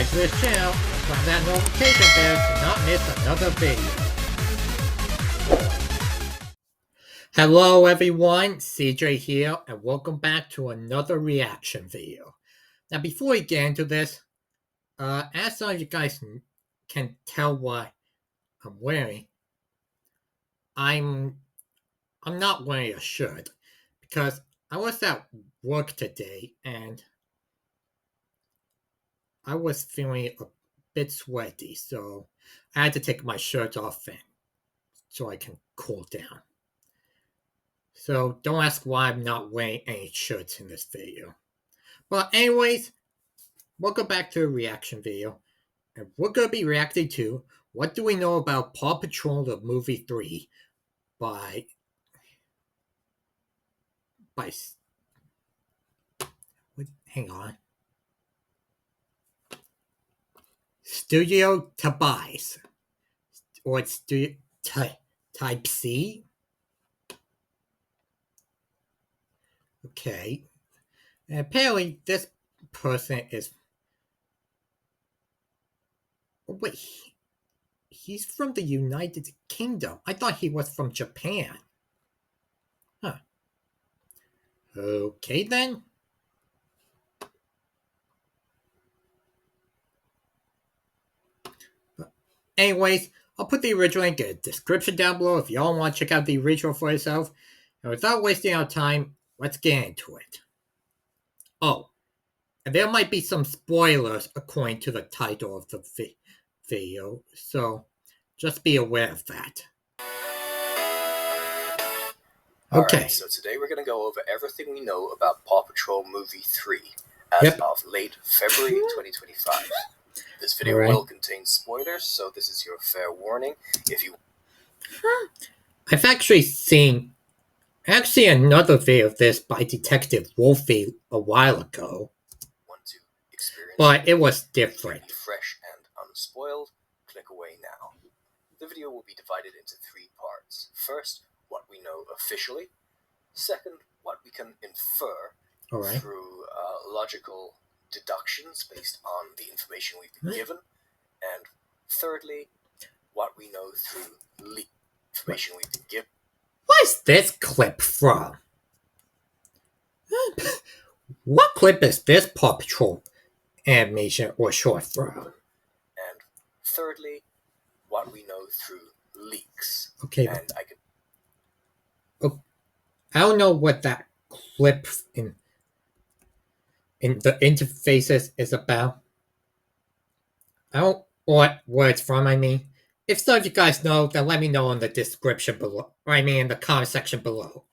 subscribe to this channel and press that notification bell to not miss another video. Hello everyone, CJ here, and welcome back to another reaction video. Now before we get into this, as some of you guys can tell what I'm wearing, I'm not wearing a shirt because I was at work today and I was feeling a bit sweaty, so I had to take my shirt off so I can cool down. So don't ask why I'm not wearing any shirts in this video. But anyways, welcome back to a reaction video. And we're going to be reacting to What Do We Know About PAW Patrol the Movie 3 by hang on. Studio Tobias. Or Studio Type C. Okay. And apparently this person is... Oh, wait. He's from the United Kingdom. I thought he was from Japan. Huh. Okay then. But anyways, I'll put the original link in the description down below if y'all want to check out the original for yourself. And without wasting our time, let's get into it. Oh, and there might be some spoilers according to the title of the video, so just be aware of that. Okay. Alright, so today we're going to go over everything we know about PAW Patrol Movie 3 as of late February 2025. This video will contain spoilers, so this is your fair warning. If you... I've actually seen another video of this by Detective Wolfie a while ago. Want to experience but it was different. Fresh and unspoiled, click away now. The video will be divided into 3 parts. First, what we know officially. Second, what we can infer through logical deductions based on the information we've been given. And thirdly, what we know through leaked information we've been given. What is this clip from? What clip is this PAW Patrol animation or short from? And thirdly, what we know through leaks. Okay. And I don't know what that clip in the interfaces is about. I don't know where it's from, I mean. If some of you guys know, then let me know in the description below. Or I mean in the comment section below.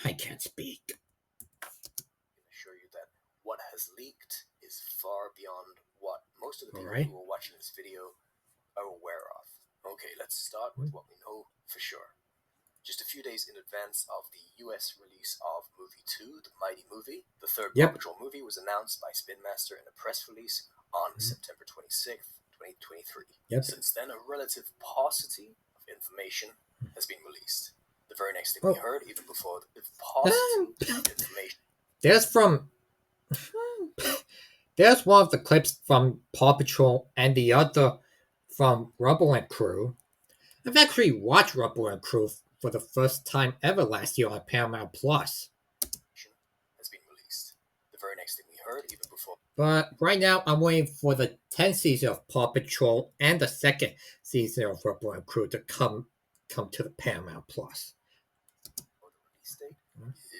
I can't speak. I can assure you that what has leaked is far beyond what most of the people who are watching this video are aware of. Okay, let's start with what we know for sure. Just a few days in advance of the US release of Movie 2, The Mighty Movie, the third PAW Patrol movie was announced by Spin Master in a press release on September 26th, 2023. Since then, a relative paucity of information has been released. The very next thing we heard, even before the paucity of information... There's one of the clips from PAW Patrol and the other from Rubble and Crew. I've actually watched Rubble and Crew for the first time ever last year on Paramount Plus. Has been released. The very next thing we heard, even before... But right now, I'm waiting for the 10th season of PAW Patrol and the 2nd season of Rubble and Crew to come to the Paramount Plus. The release date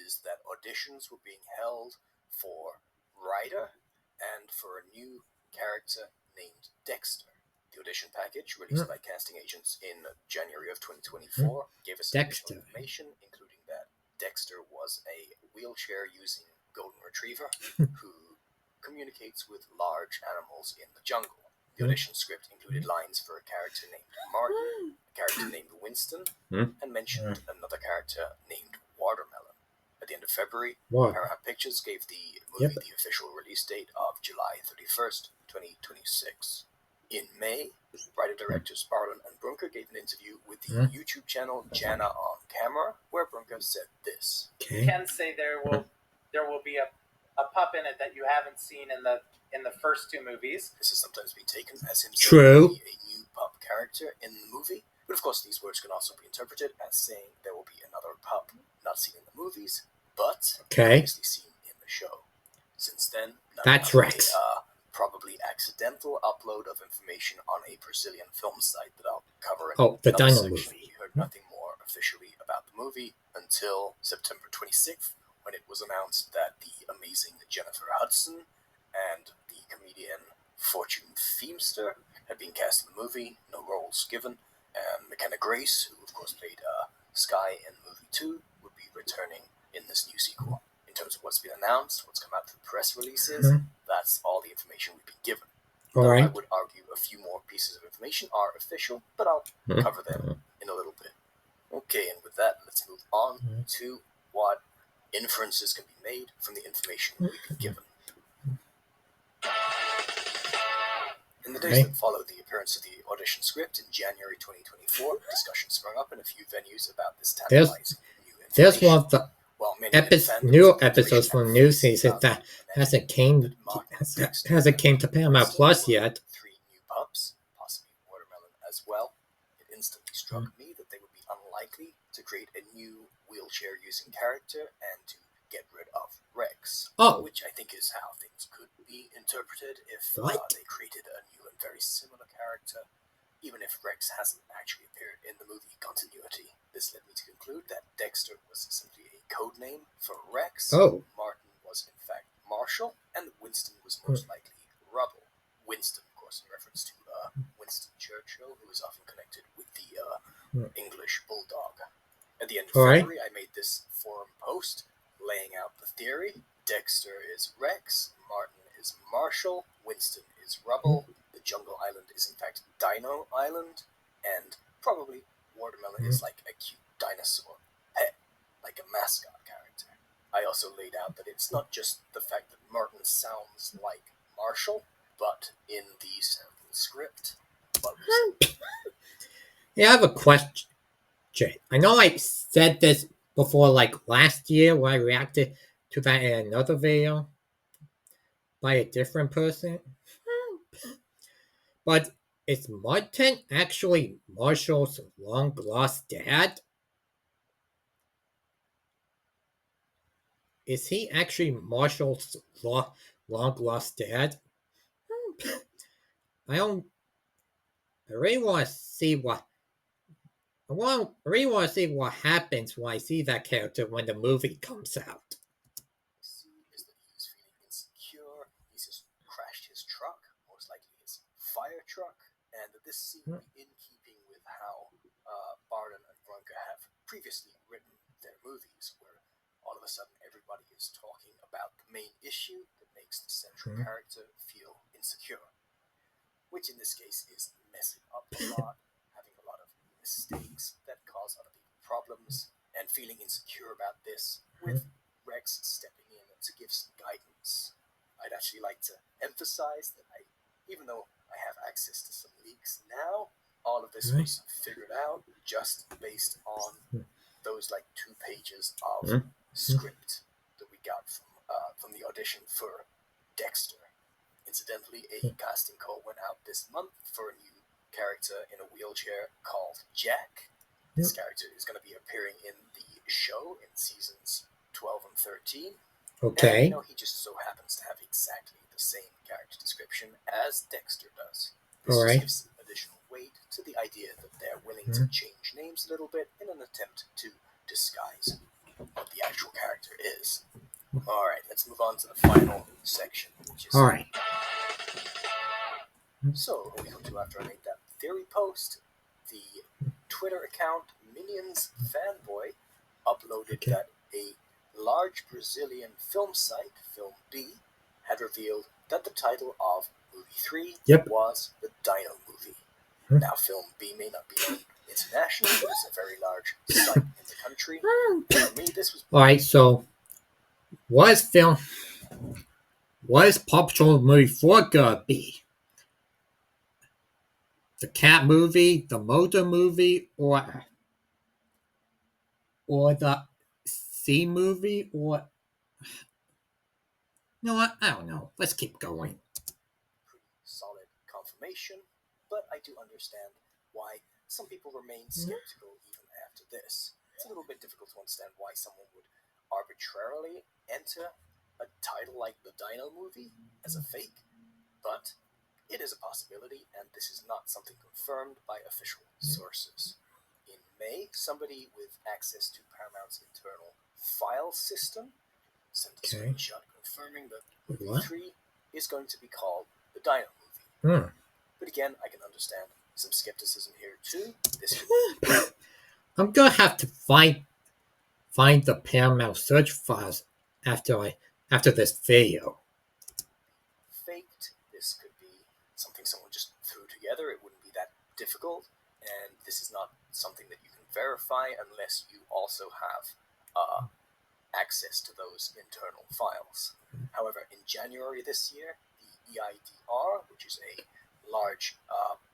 is that auditions were being held for Ryder and for a new character named Dexter. The audition package, released by casting agents in January of 2024, gave us additional information, including that Dexter was a wheelchair-using golden retriever who communicates with large animals in the jungle. The audition script included lines for a character named Martin, a character named Winston, and mentioned another character named Watermelon. At the end of February, Paramount Pictures gave the movie the official release date of July 31st, 2026. In May, writer-directors Barlin and Brunker gave an interview with the YouTube channel Jana on Camera, where Brunker said this. You can say there will be a pup in it that you haven't seen in the in the first two movies. This has sometimes been taken as him True. saying a new pup character in the movie, but of course these words can also be interpreted as saying there will be another pup not seen in the movies, but obviously seen in the show. Since then, that's Rex. Probably accidental upload of information on a Brazilian film site that I'll cover in the another Dino section. movie. We heard nothing more officially about the movie until September 26th, when it was announced that the amazing Jennifer Hudson and the comedian Fortune Feimster had been cast in the movie, no roles given, and McKenna Grace, who of course played Sky in movie 2, would be returning in this new sequel. In terms of what's been announced, what's come out through press releases, that's all the information we've been given. Though I would argue a few more pieces of information are official, but I'll cover them in a little bit. Okay, and with that, let's move on to what inferences can be made from the information we've been given. In the days that followed the appearance of the audition script in January 2024, discussions sprung up in a few venues about this tantalizing new information. There's one of the new episodes from new season that hasn't came to Paramount Plus yet. 3 new pups, possibly Watermelon as well. It instantly struck me that they would be unlikely to create a new wheelchair-using character and to get rid of Rex, which I think is how things could be interpreted if they created a new and very similar character, even if Rex hasn't actually appeared in the movie continuity. This led me to conclude that Dexter was simply a code name for Rex, Martin was in fact Marshall, and Winston was most likely Rubble. Winston, of course, in reference to Winston Churchill, who is often connected with the English Bulldog. At the end of February, I made this forum post laying out the theory. Dexter is Rex, Martin is Marshall, Winston is Rubble, the Jungle Island is in fact Dino Island, and probably Watermelon is like a cute dinosaur pet, like a mascot character. I also laid out that it's not just the fact that Martin sounds like Marshall, but in the sample script. Yeah, I have a question. I know I said this before, like last year, when I reacted to that in another video by a different person. But is Martin actually Marshall's long-lost dad? Is he actually Marshall's long-lost dad? I really want to see what. I really want to see what happens when I see that character when the movie comes out. Is that he's feeling insecure. He's just crashed his truck, most likely his fire truck, and that this seemed in keeping with how Barden and Bronca have previously written their movies, where all of a sudden everybody is talking about the main issue that makes the central character feel insecure, which in this case is messing up a lot, having a lot of mistakes that cause other people problems, and feeling insecure about this, with Rex stepping in to give some guidance. I'd actually like to emphasize that even though I have access to some leaks now, all of this was figured out just based on those like 2 pages of script that we got from the audition for Dexter. Incidentally, a casting call went out this month for a new character in a wheelchair called Jack. This character is going to be appearing in the show in seasons 12 and 13. Okay. And he just so happens to have exactly the same character description as Dexter does. This just gives some additional weight to the idea that they're willing to change names a little bit in an attempt to disguise what the actual character is. Alright, let's move on to the final section, which is... So, a week or two after I made that theory post, the Twitter account Minions Fanboy uploaded that a large Brazilian film site, Film B, had revealed that the title of Movie 3 was the Dino Movie. Now, Film B may not be known internationally, but it's a very large site in the country. For me, this was... Alright, so what is PAW Patrol movie 4 gonna be? The cat movie, the motor movie, or the sea movie, or... You know what? I don't know. Let's keep going. information, but I do understand why some people remain skeptical even after this. It's a little bit difficult to understand why someone would arbitrarily enter a title like the Dino movie as a fake, but it is a possibility, and this is not something confirmed by official sources. In May, somebody with access to Paramount's internal file system sent a screenshot confirming that movie 3 is going to be called the Dino movie. But again, I can understand some skepticism here too. This I'm gonna have to find the Paramount search files after this video. faked. This could be something someone just threw together. It wouldn't be that difficult, and this is not something that you can verify unless you also have access to those internal files. However, in January this year, the EIDR, which is a large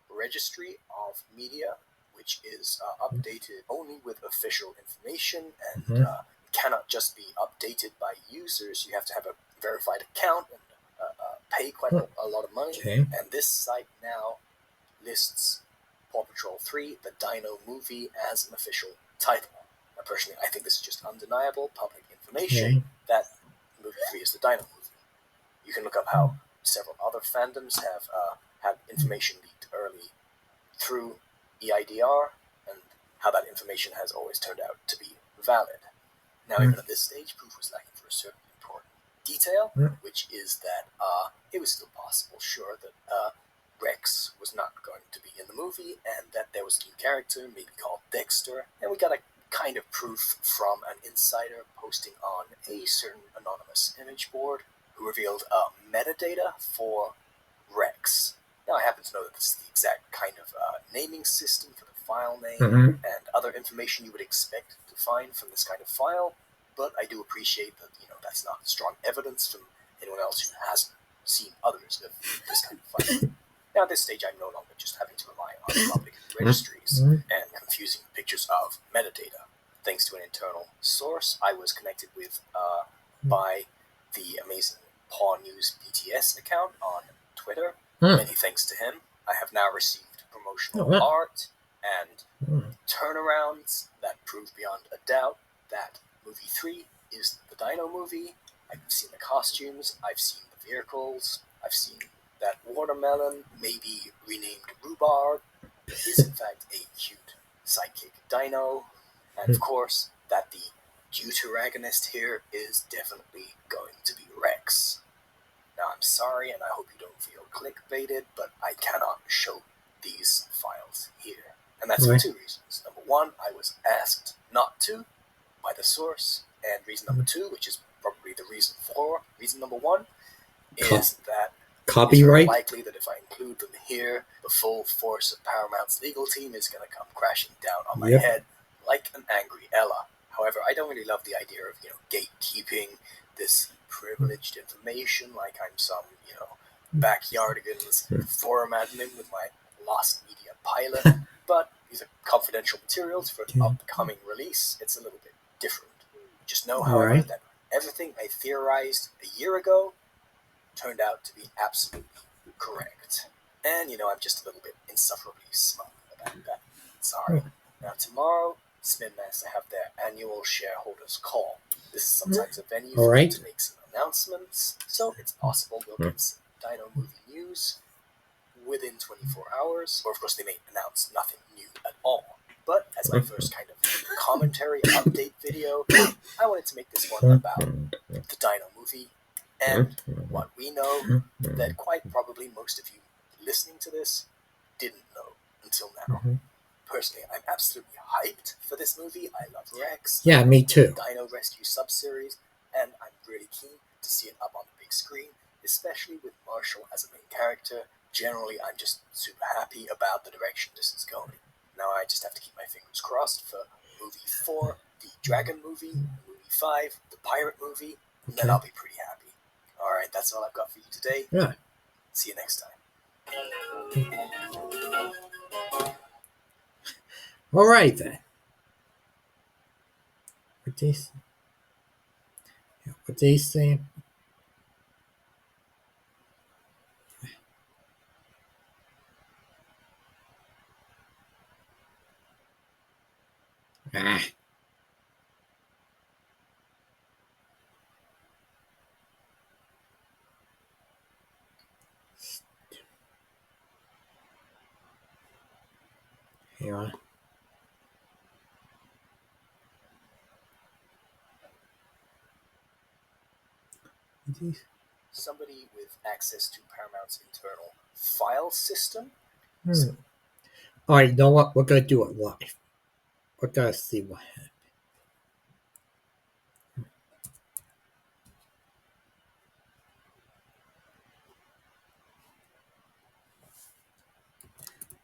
registry of media, which is updated only with official information and cannot just be updated by users. You have to have a verified account and pay quite a lot of money. Okay. And this site now lists Paw Patrol 3, the Dino movie, as an official title. Now, personally, I think this is just undeniable public information that movie 3 is the Dino movie. You can look up how several other fandoms have had information leaked early through EIDR and how that information has always turned out to be valid. Now, even at this stage, proof was lacking for a certain important detail, which is that it was still possible, sure, that Rex was not going to be in the movie and that there was a new character, maybe called Dexter, and we got a kind of proof from an insider posting on a certain anonymous image board who revealed metadata for Rex. Now, I happen to know that this is the exact kind of naming system for the file name and other information you would expect to find from this kind of file, but I do appreciate that, that's not strong evidence from anyone else who hasn't seen others of this kind of file. Now, at this stage, I'm no longer just having to rely on public registries and confusing pictures of metadata. Thanks to an internal source I was connected with by the amazing Paw News BTS account on Twitter. Many thanks to him, I have now received promotional art and turnarounds that prove beyond a doubt that movie 3 is the Dino movie. I've seen the costumes, I've seen the vehicles, I've seen that Watermelon, maybe renamed Rhubarb, is in fact a cute sidekick dino, and of course that the deuteragonist here is definitely going to be Rex. Now, I'm sorry, and I hope you don't feel clickbaited, but I cannot show these files here. And that's for two reasons. Number one, I was asked not to by the source. And reason number two, which is probably the reason for reason number one, is that it's very likely that if I include them here, the full force of Paramount's legal team is going to come crashing down on my head like an angry Ella. However, I don't really love the idea of, gatekeeping this privileged information like I'm some, backyardigans forum admin with my lost media pilot, but these are confidential materials for an upcoming release. It's a little bit different. Just know, however, that everything I theorized a year ago turned out to be absolutely correct. And, I'm just a little bit insufferably smug about that. Sorry. Now, tomorrow, Spin Master have their annual shareholders call. This is sometimes a venue for them to make some announcements, so it's possible we'll get some Dino movie news within 24 hours, or of course they may announce nothing new at all. But as my first kind of commentary update video, I wanted to make this one about the Dino movie and what we know that quite probably most of you listening to this didn't know until now. Personally, I'm absolutely hyped for this movie. I love Rex. Yeah, me too. Dino Rescue sub-series, and I'm really keen to see it up on the big screen, especially with Marshall as a main character. Generally, I'm just super happy about the direction this is going. Now I just have to keep my fingers crossed for movie 4, the Dragon movie, movie 5, the Pirate movie, and then I'll be pretty happy. Alright, that's all I've got for you today. Yeah. See you next time. All right then. What they saying? Ah. Here. Somebody with access to Paramount's internal file system. Alright, you know what? We're gonna do it live. We're gonna see what happens.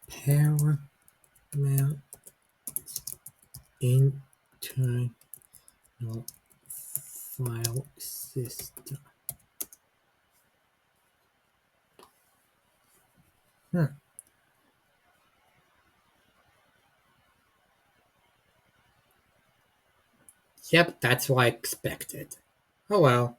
Paramount internal file system. Yep, that's what I expected. Oh well.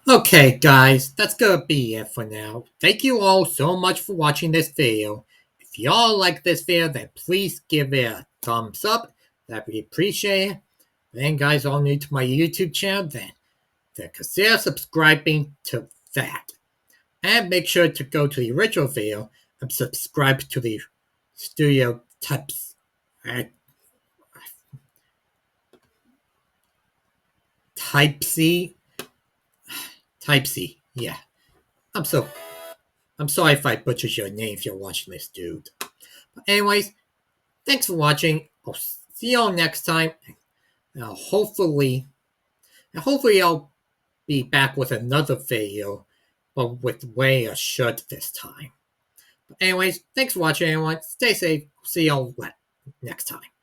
Okay, guys, that's gonna be it for now. Thank you all so much for watching this video. If y'all like this video, then please give it a thumbs up. That'd be appreciated. Then, guys, all new to my YouTube channel, then consider subscribing to that. And make sure to go to the original video and subscribe to the studio types. Type C. Type C. Yeah. I'm sorry if I butchered your name if you're watching this, dude. But anyways, thanks for watching. I'll see y'all next time. Hopefully I'll be back with another video, but with way a shirt this time. But anyways, thanks for watching, everyone. Stay safe. See y'all next time.